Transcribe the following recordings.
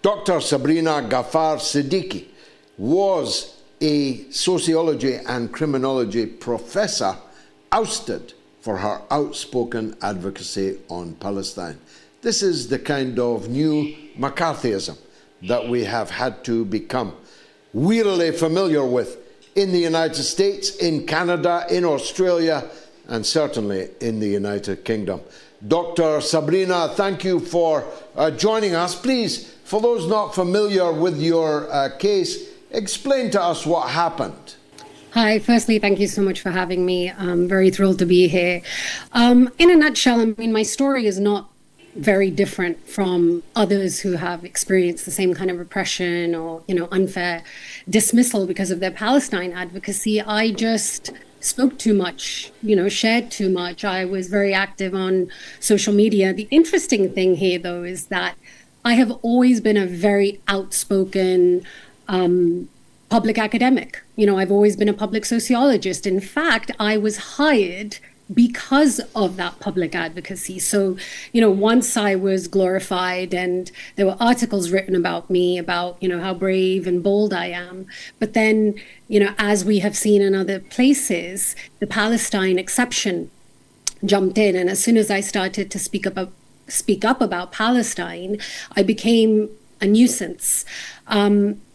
Dr. Sabreena Ghaffar-SIddiqui was a sociology and criminology professor ousted for her outspoken advocacy on Palestine. This is the kind of new McCarthyism that we have had to become wearily familiar with in the United States, in Canada, in Australia, and certainly in the United Kingdom. Dr. Sabreena, thank you for joining us. Please, for those not familiar with your case, explain to us what happened. Hi, firstly, thank you so much for having me. I'm very thrilled to be here. In a nutshell, I mean, my story is not very different from others who have experienced the same kind of repression or, unfair dismissal because of their Palestine advocacy. I just spoke too much, shared too much. I was very active on social media. The interesting thing here, though, is that I have always been a very outspoken public academic. I've always been a public sociologist. In fact, I was hired because of that public advocacy. So, once I was glorified and there were articles written about me, about, how brave and bold I am. But then, as we have seen in other places, the Palestine exception jumped in. And as soon as I started to speak up about Palestine, I became a nuisance.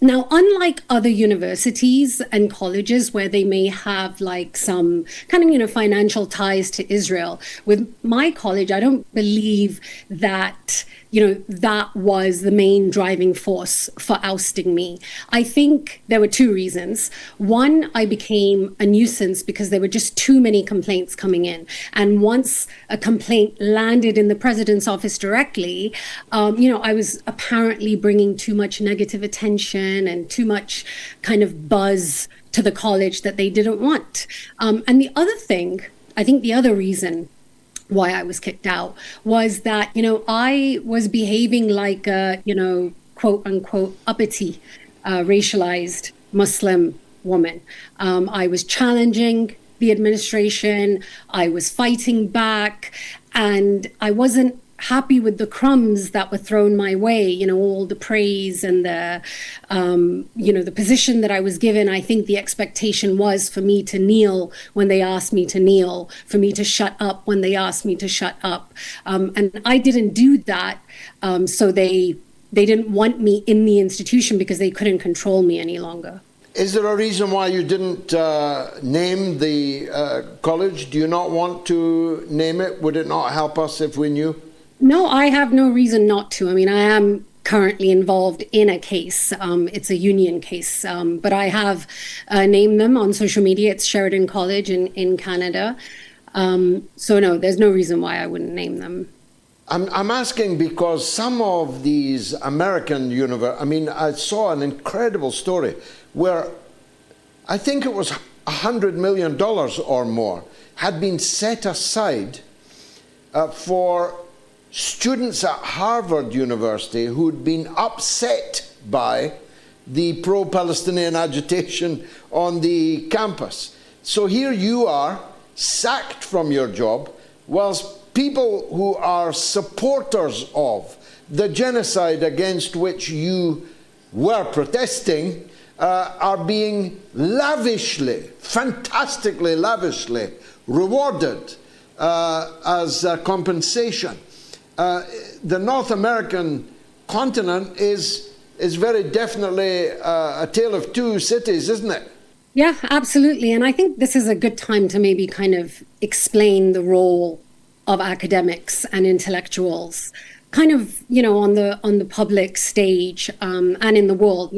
Now, unlike other universities and colleges where they may have like some kind of, financial ties to Israel, with my college, I don't believe that, that was the main driving force for ousting me. I think there were two reasons. One, I became a nuisance because there were just too many complaints coming in. And once a complaint landed in the president's office directly, I was apparently bringing too much negative attention and too much kind of buzz to the college that they didn't want. And the other thing, I think the other reason why I was kicked out was that, I was behaving like a, quote unquote, uppity, racialized Muslim woman. I was challenging the administration. I was fighting back, and I wasn't happy with the crumbs that were thrown my way, all the praise and the, the position that I was given. I think the expectation was for me to kneel when they asked me to kneel, for me to shut up when they asked me to shut up. And I didn't do that. So they didn't want me in the institution because they couldn't control me any longer. Is there a reason why you didn't name the college? Do you not want to name it? Would it not help us if we knew? No, I have no reason not to. I mean, I am currently involved in a case. It's a union case, but I have named them on social media. It's Sheridan College in Canada. So no, there's no reason why I wouldn't name them. I'm asking because some of these American I saw an incredible story where I think it was $100 million or more had been set aside for students at Harvard University who'd been upset by the pro-Palestinian agitation on the campus. So here you are, sacked from your job, whilst people who are supporters of the genocide against which you were protesting are being fantastically lavishly rewarded as compensation. The North American continent is very definitely a tale of two cities, isn't it? Yeah, absolutely. And I think this is a good time to maybe kind of explain the role of academics and intellectuals kind of, on the public stage and in the world.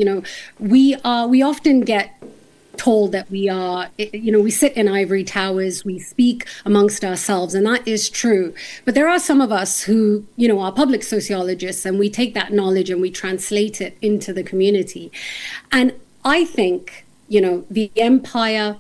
We often get told that we are, we sit in ivory towers, we speak amongst ourselves, and that is true. But there are some of us who, are public sociologists, and we take that knowledge and we translate it into the community. And I think, the empire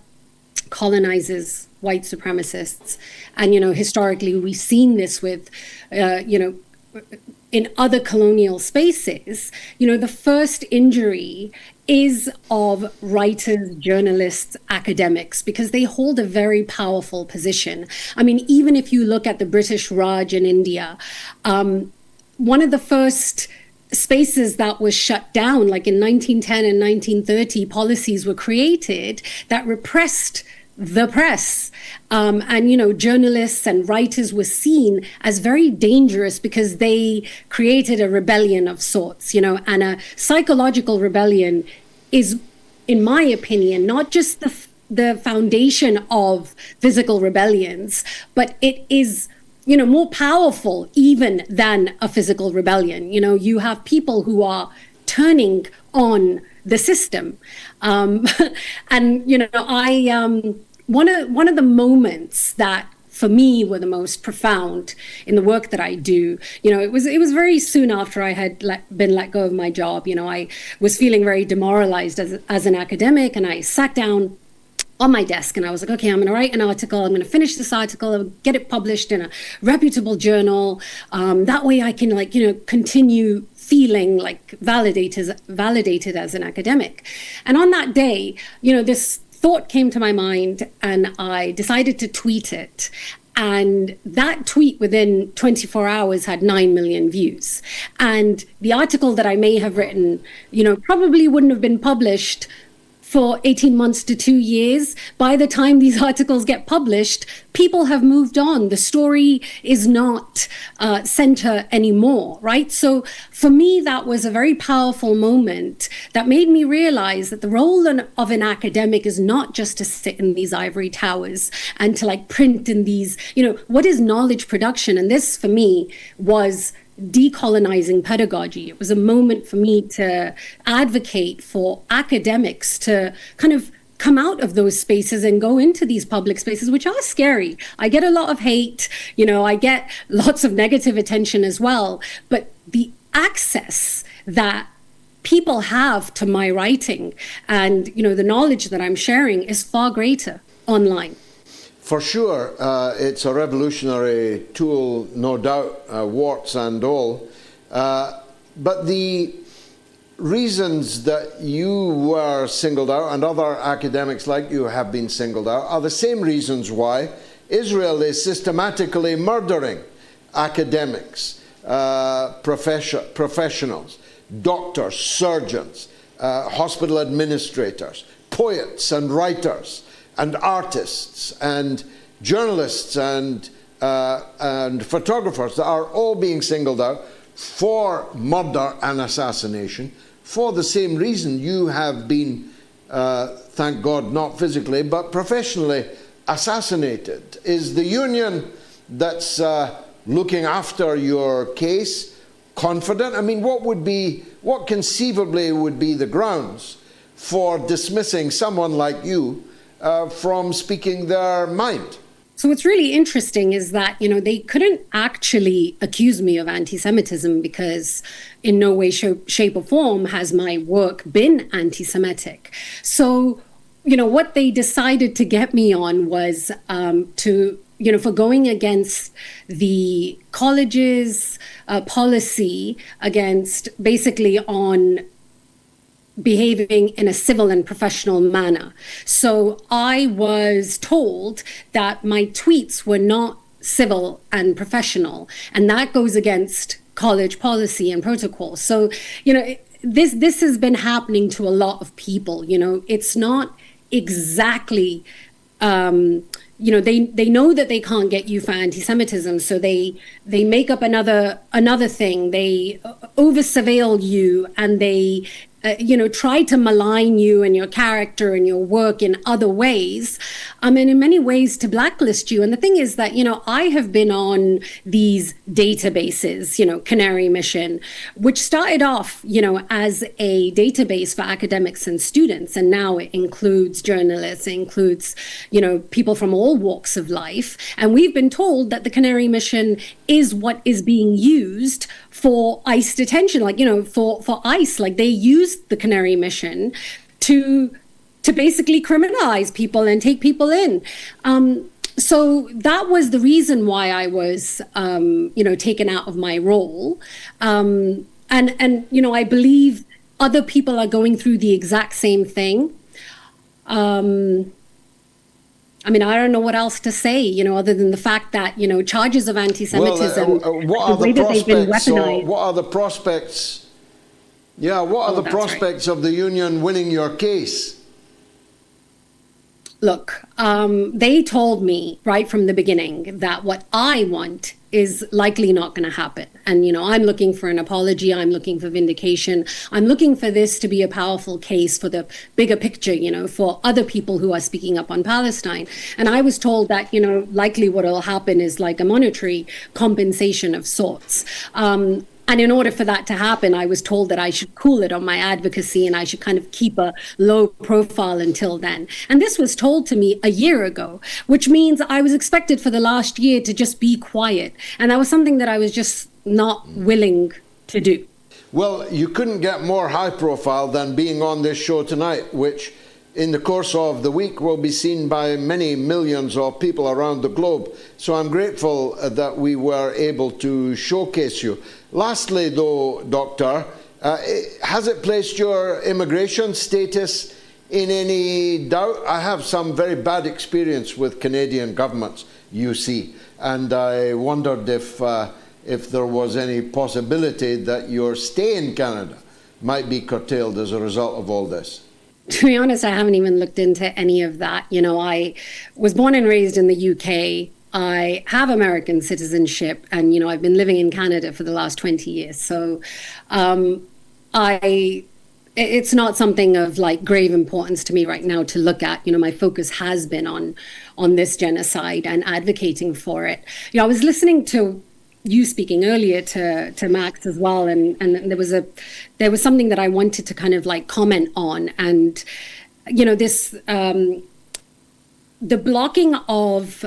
colonizes white supremacists. And, historically, we've seen this with, in other colonial spaces, the first injury is of writers, journalists, academics, because they hold a very powerful position. I mean, even if you look at the British Raj in India, one of the first spaces that were shut down, like in 1910 and 1930, policies were created that repressed the press. And journalists and writers were seen as very dangerous because they created a rebellion of sorts, and a psychological rebellion is, in my opinion, not just the foundation of physical rebellions, but it is more powerful even than a physical rebellion. You have people who are turning on the system. And, one of the moments that for me were the most profound in the work that I do, it was very soon after I had been let go of my job. I was feeling very demoralized as an academic, and I sat down on my desk and I was like, okay, I'm going to write an article. I'm going to finish this article and get it published in a reputable journal. That way I can continue feeling like validated as an academic. And on that day, this thought came to my mind and I decided to tweet it. And that tweet within 24 hours had 9 million views. And the article that I may have written, probably wouldn't have been published for 18 months to 2 years. By the time these articles get published, people have moved on. The story is not center anymore, right? So for me, that was a very powerful moment that made me realize that the role of an academic is not just to sit in these ivory towers and to print in these, what is knowledge production? And this for me was decolonizing pedagogy. It was a moment for me to advocate for academics to kind of come out of those spaces and go into these public spaces, which are scary. I get a lot of hate, I get lots of negative attention as well, but the access that people have to my writing and, the knowledge that I'm sharing is far greater online. For sure, it's a revolutionary tool, no doubt, warts and all. But the reasons that you were singled out and other academics like you have been singled out are the same reasons why Israel is systematically murdering academics, professionals, doctors, surgeons, hospital administrators, poets and writers, and artists and journalists and photographers that are all being singled out for murder and assassination for the same reason you have been, thank God, not physically but professionally assassinated. Is the union that's looking after your case confident? I mean, what conceivably would be the grounds for dismissing someone like you from speaking their mind? So what's really interesting is that, they couldn't actually accuse me of anti-Semitism because in no way, shape or form has my work been anti-Semitic. So, what they decided to get me on was for going against the college's policy against basically on behaving in a civil and professional manner. So I was told that my tweets were not civil and professional, and that goes against college policy and protocol. So, this has been happening to a lot of people. It's not exactly they know that they can't get you for anti-Semitism, so they make up another thing. They over-surveil you, and they try to malign you and your character and your work in other ways, and in many ways to blacklist you. And the thing is that, I have been on these databases, Canary Mission, which started off, as a database for academics and students. And now it includes journalists, it includes, people from all walks of life. And we've been told that the Canary Mission is what is being used for ICE detention, for ICE, they used the Canary Mission to basically criminalize people and take people in. So that was the reason why I was, taken out of my role. And I believe other people are going through the exact same thing. I don't know what else to say, other than the fact that, charges of anti-Semitism, what are the prospects Yeah, what are the that's prospects of the union winning your case? Look, they told me right from the beginning that what I want is likely not going to happen. And, I'm looking for an apology. I'm looking for vindication. I'm looking for this to be a powerful case for the bigger picture, for other people who are speaking up on Palestine. And I was told that, likely what will happen is like a monetary compensation of sorts. And in order for that to happen, I was told that I should cool it on my advocacy and I should kind of keep a low profile until then. And this was told to me a year ago, which means I was expected for the last year to just be quiet. And that was something that I was just not willing to do. Well, you couldn't get more high profile than being on this show tonight, which in the course of the week will be seen by many millions of people around the globe. So I'm grateful that we were able to showcase you. Lastly, though, Doctor, has it placed your immigration status in any doubt? I have some very bad experience with Canadian governments, you see, and I wondered if there was any possibility that your stay in Canada might be curtailed as a result of all this. To be honest, I haven't even looked into any of that. I was born and raised in the UK. I have American citizenship, and I've been living in Canada for the last 20 years. So it's not something of like grave importance to me right now to look at. My focus has been on this genocide and advocating for it. I was listening to you speaking earlier to Max as well, and there was something that I wanted to kind of like comment on, and this the blocking of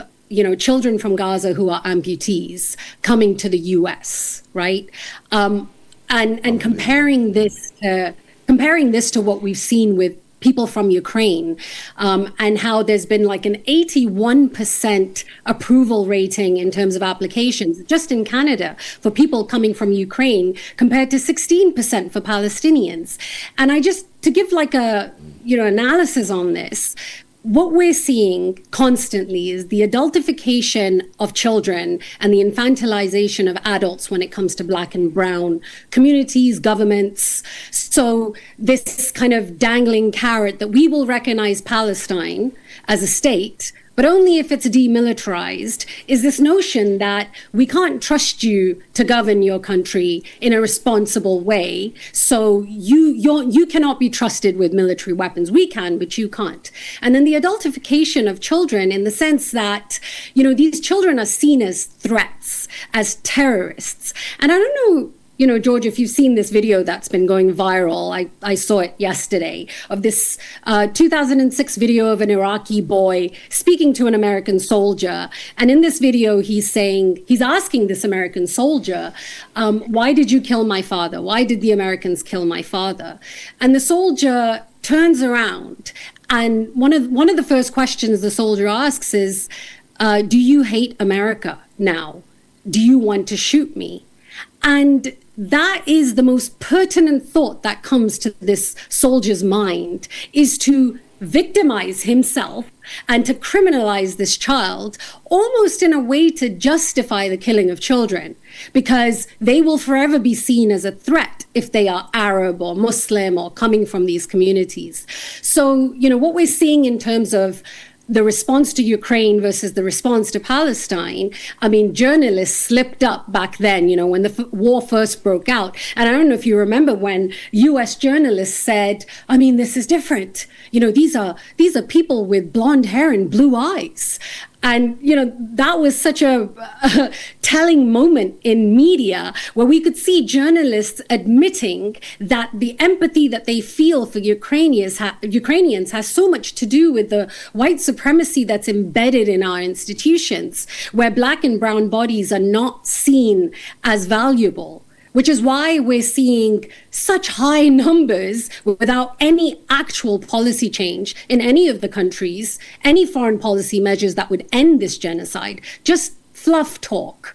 children from Gaza who are amputees coming to the US, right? And comparing this to what we've seen with people from Ukraine, and how there's been like an 81% approval rating in terms of applications just in Canada for people coming from Ukraine compared to 16% for Palestinians. And to give like a analysis on this, what we're seeing constantly is the adultification of children and the infantilization of adults when it comes to Black and brown communities, governments. So this kind of dangling carrot that we will recognize Palestine as a state, but only if it's demilitarized, is this notion that we can't trust you to govern your country in a responsible way. So you cannot be trusted with military weapons. We can, but you can't. And then the adultification of children in the sense that, these children are seen as threats, as terrorists. And I don't know, George, if you've seen this video that's been going viral, I saw it yesterday, of this 2006 video of an Iraqi boy speaking to an American soldier. And in this video, he's asking this American soldier, why did you kill my father? Why did the Americans kill my father? And the soldier turns around, and one of the first questions the soldier asks is, do you hate America now? Do you want to shoot me? And that is the most pertinent thought that comes to this soldier's mind, is to victimize himself and to criminalize this child almost in a way to justify the killing of children, because they will forever be seen as a threat if they are Arab or Muslim or coming from these communities. So, what we're seeing in terms of the response to Ukraine versus the response to Palestine, journalists slipped up back then, when the war first broke out. And I don't know if you remember when US journalists said, this is different. These are people with blonde hair and blue eyes. And, that was such a telling moment in media where we could see journalists admitting that the empathy that they feel for Ukrainians has so much to do with the white supremacy that's embedded in our institutions, where Black and brown bodies are not seen as valuable. Which is why we're seeing such high numbers without any actual policy change in any of the countries, any foreign policy measures that would end this genocide, just fluff talk.